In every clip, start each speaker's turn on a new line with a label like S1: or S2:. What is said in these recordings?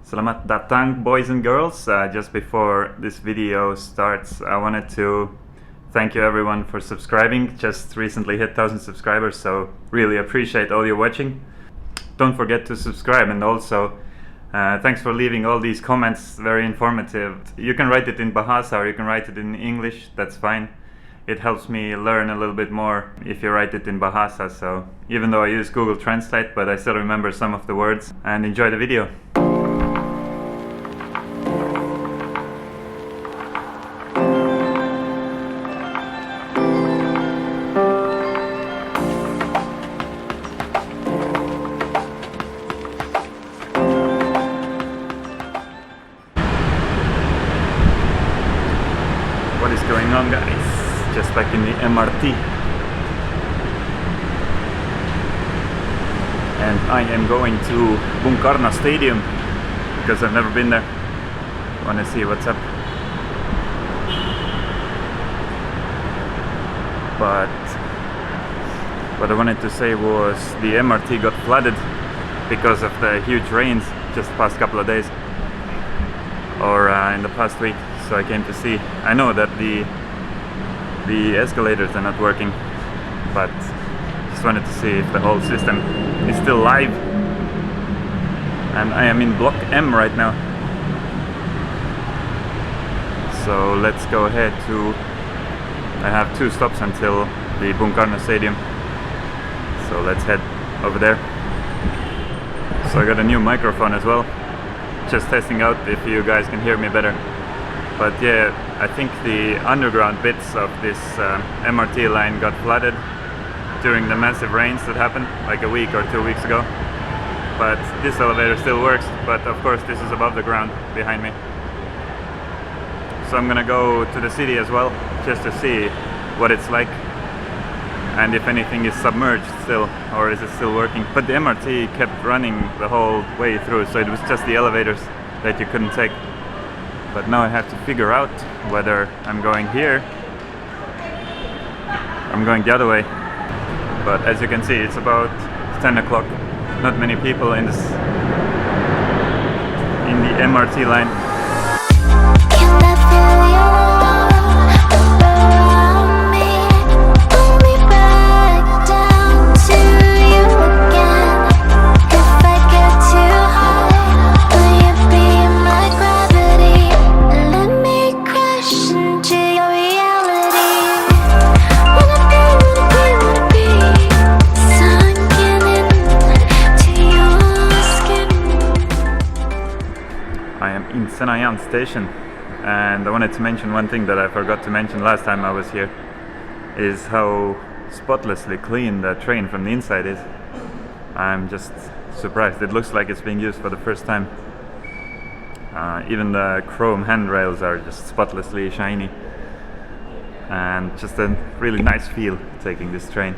S1: Selamat datang, boys and girls. Just before this video starts, I wanted to thank you everyone for subscribing. Just recently hit 1,000 subscribers, so really appreciate all you watching. Don't forget to subscribe, and also thanks for leaving all these comments, very informative. You can write it in Bahasa or you can write it in English, that's fine. It helps me learn a little bit more if you write it in Bahasa, so even though I use Google Translate, but I still remember some of the words. And enjoy the video. What is going on, guys? Just back in the MRT, and I am going to Bung Karno Stadium because I've never been there. Want to see what's up. But what I wanted to say was the MRT got flooded because of the huge rains just the past couple of days, or in the past week. So I came to see. I know that the escalators are not working, but just wanted to see if the whole system is still live. And I am in block M right now, so let's go ahead to, I have 2 stops until the Bung Karno Stadium, so let's head over there. So I got a new microphone as well, just testing out if you guys can hear me better. But yeah, I think the underground bits of this MRT line got flooded during the massive rains that happened like a week or 2 weeks ago. But this elevator still works, but of course this is above the ground behind me. So I'm gonna go to the city as well, just to see what it's like and if anything is submerged still, or is it still working. But the MRT kept running the whole way through, so it was just the elevators that you couldn't take. But now I have to figure out whether I'm going here or I'm going the other way. But as you can see, it's about 10 o'clock. Not many people in the MRT line. Senayan station, and I wanted to mention one thing that I forgot to mention last time I was here, is how spotlessly clean the train from the inside is. I'm just surprised. It looks like it's being used for the first time. Even the chrome handrails are just spotlessly shiny, and just a really nice feel taking this train.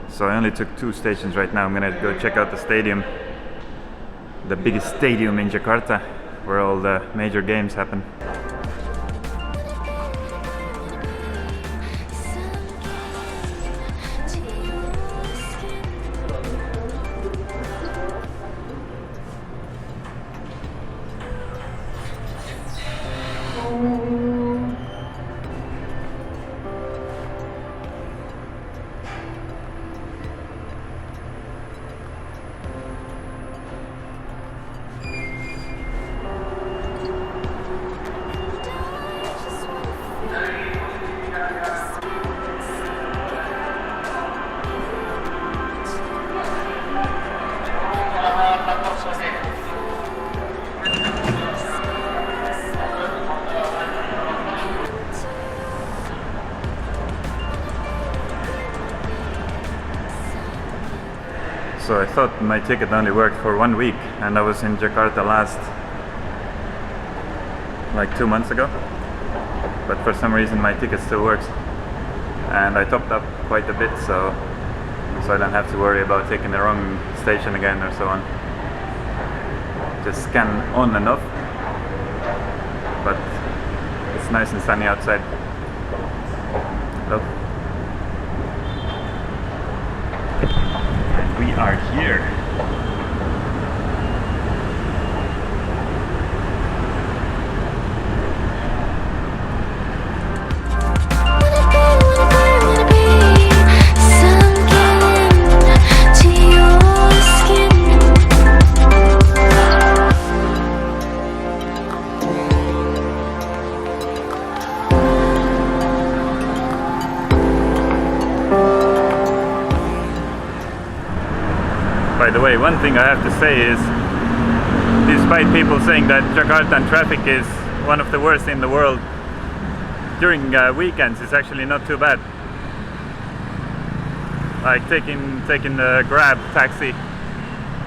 S1: So I only took 2 stations right now. I'm gonna go check out the stadium, the biggest stadium in Jakarta, where all the major games happen. So I thought my ticket only worked for 1 week, and I was in Jakarta last like 2 months ago, but for some reason my ticket still works, and I topped up quite a bit, so I don't have to worry about taking the wrong station again or so on. Just scan on and off, but it's nice and sunny outside. Hello. And we are here. way, one thing I have to say is, despite people saying that Jakarta traffic is one of the worst in the world, during weekends it's actually not too bad. Like taking the Grab taxi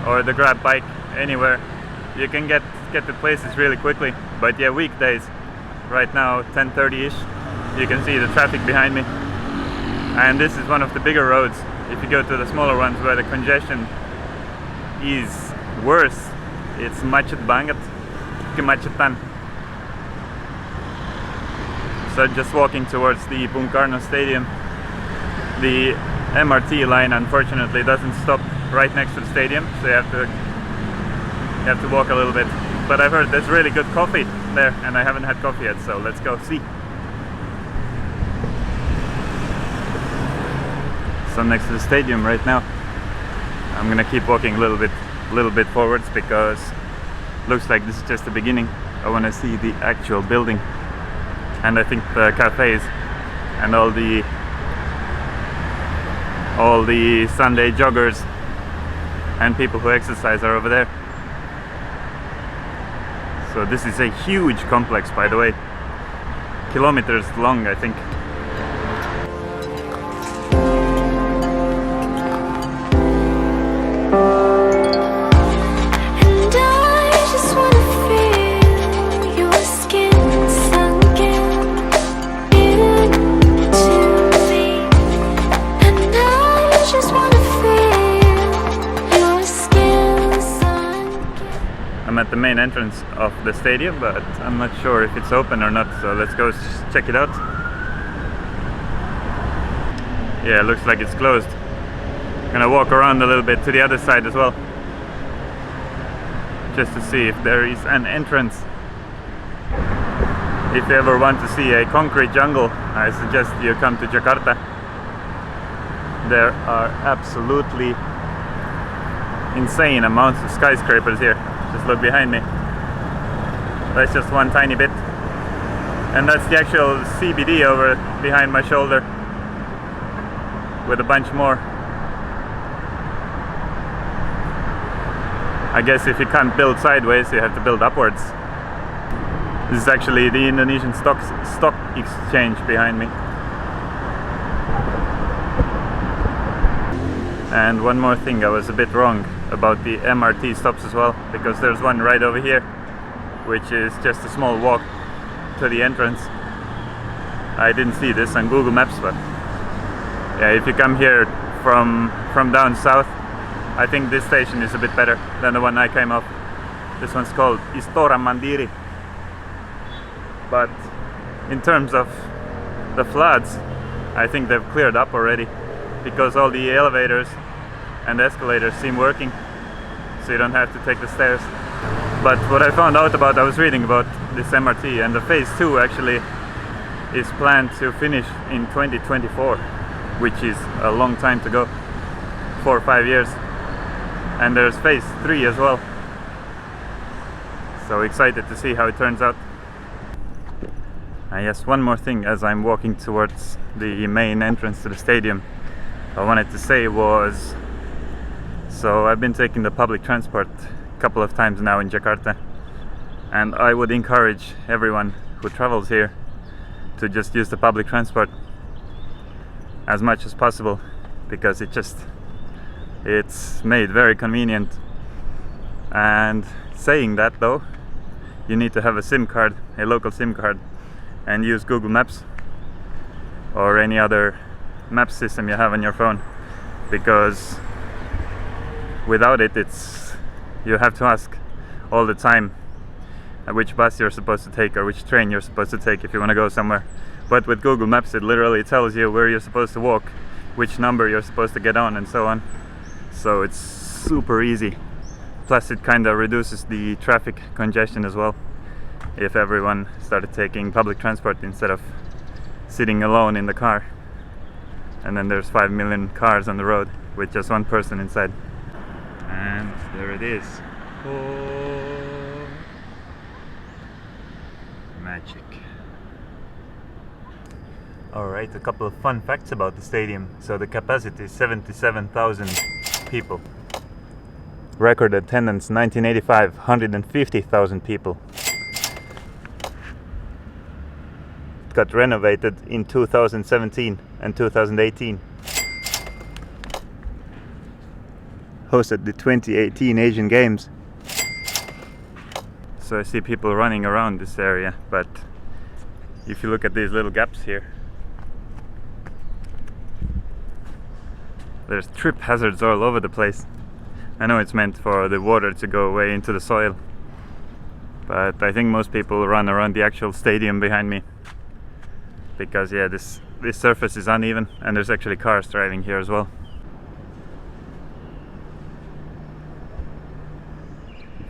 S1: or the Grab bike anywhere, you can get to places really quickly. But yeah, weekdays, right now 10:30ish, you can see the traffic behind me, and this is one of the bigger roads. If you go to the smaller ones where the congestion is worse, it's macet banget, kemacetan. So just walking towards the Bung Karno Stadium. The MRT line unfortunately doesn't stop right next to the stadium, so you have to walk a little bit. But I've heard there's really good coffee there, and I haven't had coffee yet, so let's go see. So I'm next to the stadium right now. I'm gonna keep walking a little bit forwards, because looks like this is just the beginning. I want to see the actual building, and I think the cafes and all the Sunday joggers and people who exercise are over there. So this is a huge complex, by the way, kilometers long, I think. At the main entrance of the stadium, but I'm not sure if it's open or not, so let's go check it out. Yeah, it looks like it's closed. Gonna walk around a little bit to the other side as well, just to see if there is an entrance. If you ever want to see a concrete jungle, I suggest you come to Jakarta. There are absolutely insane amounts of skyscrapers here. Just look behind me. That's just one tiny bit, and that's the actual CBD over behind my shoulder, with a bunch more. I guess if you can't build sideways, you have to build upwards. This is actually the Indonesian stock exchange behind me. And one more thing, I was a bit wrong about the MRT stops as well, because there's one right over here, which is just a small walk to the entrance. I didn't see this on Google Maps, but yeah, if you come here from down south, I think this station is a bit better than the one I came off. This one's called Istora Mandiri. But in terms of the floods, I think they've cleared up already, because all the elevators and the escalators seem working, so you don't have to take the stairs. But what I found out about, I was reading about this MRT, and the phase 2 actually is planned to finish in 2024, which is a long time to go, 4 or 5 years. And there's phase 3 as well, so excited to see how it turns out. Yes, one more thing as I'm walking towards the main entrance to the stadium, I wanted to say was, so I've been taking the public transport a couple of times now in Jakarta, and I would encourage everyone who travels here to just use the public transport as much as possible, because it's made very convenient. And saying that though, you need to have a SIM card, a local SIM card, and use Google Maps or any other map system you have on your phone, because without it, you have to ask all the time which bus you're supposed to take or which train you're supposed to take if you want to go somewhere. But with Google Maps, it literally tells you where you're supposed to walk, which number you're supposed to get on, and so on. So it's super easy. Plus it kind of reduces the traffic congestion as well, if everyone started taking public transport instead of sitting alone in the car, and then there's 5 million cars on the road with just one person inside. And there it is. Oh, magic. Alright, a couple of fun facts about the stadium. So the capacity is 77,000 people. Record attendance 1985, 150,000 people. It got renovated in 2017 and 2018. Hosted the 2018 Asian Games. So I see people running around this area, but if you look at these little gaps here, there's trip hazards all over the place. I know it's meant for the water to go away into the soil, but I think most people run around the actual stadium behind me because yeah, this surface is uneven and there's actually cars driving here as well.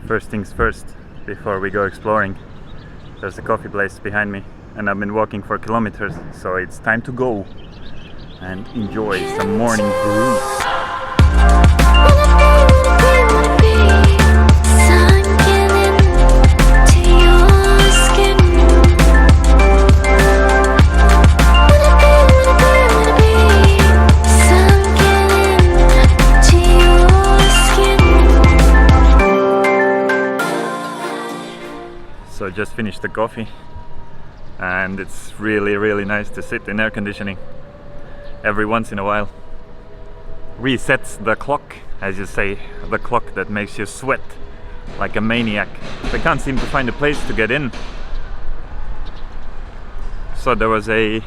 S1: First things first, before we go exploring, there's a coffee place behind me and I've been walking for kilometers, so it's time to go and enjoy some morning brew. So I just finished the coffee and it's really nice to sit in air conditioning every once in a while. Resets the clock, as you say, the clock that makes you sweat like a maniac. I can't seem to find a place to get in. So there was a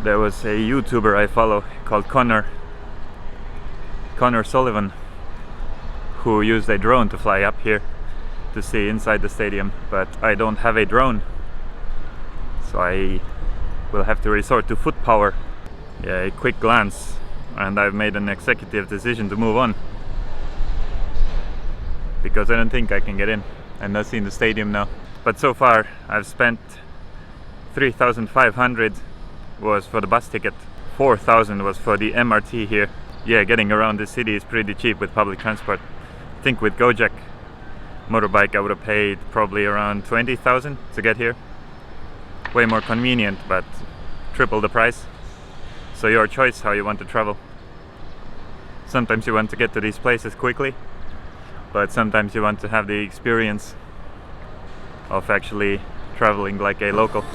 S1: YouTuber I follow called Connor Sullivan, who used a drone to fly up here to see inside the stadium, but I don't have a drone, so I will have to resort to foot power. Yeah, a quick glance and I've made an executive decision to move on because I don't think I can get in and not see the stadium now. But so far I've spent 3,500 was for the bus ticket, 4,000 was for the MRT here. Yeah, getting around the city is pretty cheap with public transport. I think with Gojek motorbike I would have paid probably around 20,000 to get here. Way more convenient, but triple the price. So your choice how you want to travel. Sometimes you want to get to these places quickly, but sometimes you want to have the experience of actually traveling like a local.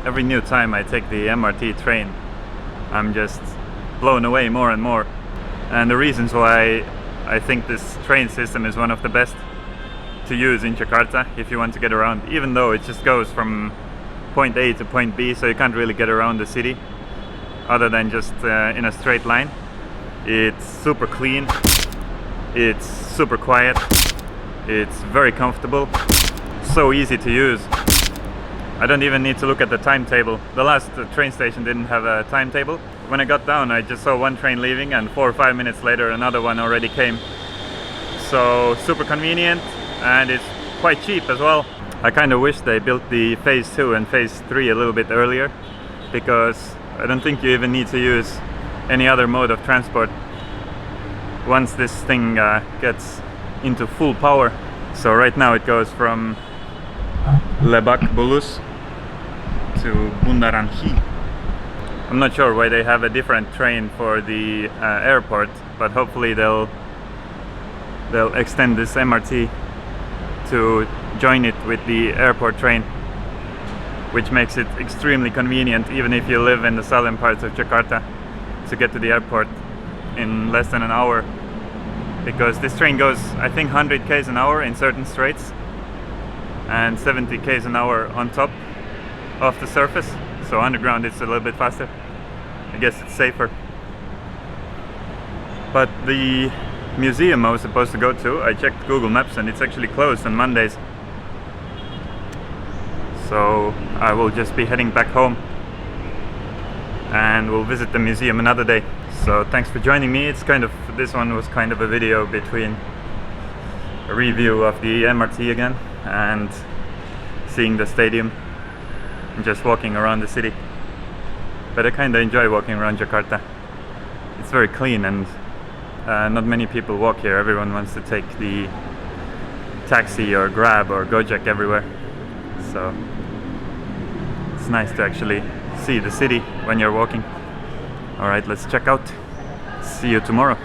S1: Every new time I take the MRT train, I'm just blown away more and more. And the reasons why I think this train system is one of the best to use in Jakarta if you want to get around, even though it just goes from point A to point B, so you can't really get around the city other than just in a straight line. It's super clean, it's super quiet, it's very comfortable, so easy to use. I don't even need to look at the timetable. The last train station didn't have a timetable. When I got down, I just saw one train leaving and 4 or 5 minutes later another one already came. So super convenient, and it's quite cheap as well. I kind of wish they built the phase 2 and phase 3 a little bit earlier, because I don't think you even need to use any other mode of transport once this thing gets into full power. So right now it goes from Lebak Bulus to Bundaran Hi. I'm not sure why they have a different train for the airport, but hopefully they'll extend this MRT to join it with the airport train, which makes it extremely convenient even if you live in the southern parts of Jakarta to get to the airport in less than an hour, because this train goes I think 100 km an hour in certain straights and 70 km an hour on top of the surface, so underground it's a little bit faster. I guess it's safer. But the museum I was supposed to go to. I checked Google Maps and it's actually closed on Mondays. So I will just be heading back home and we'll visit the museum another day. So thanks for joining me. This one was kind of a video between a review of the MRT again and seeing the stadium and just walking around the city. But I kind of enjoy walking around Jakarta. It's very clean and not many people walk here. Everyone wants to take the taxi or Grab or Gojek everywhere. So it's nice to actually see the city when you're walking. Alright, let's check out. See you tomorrow.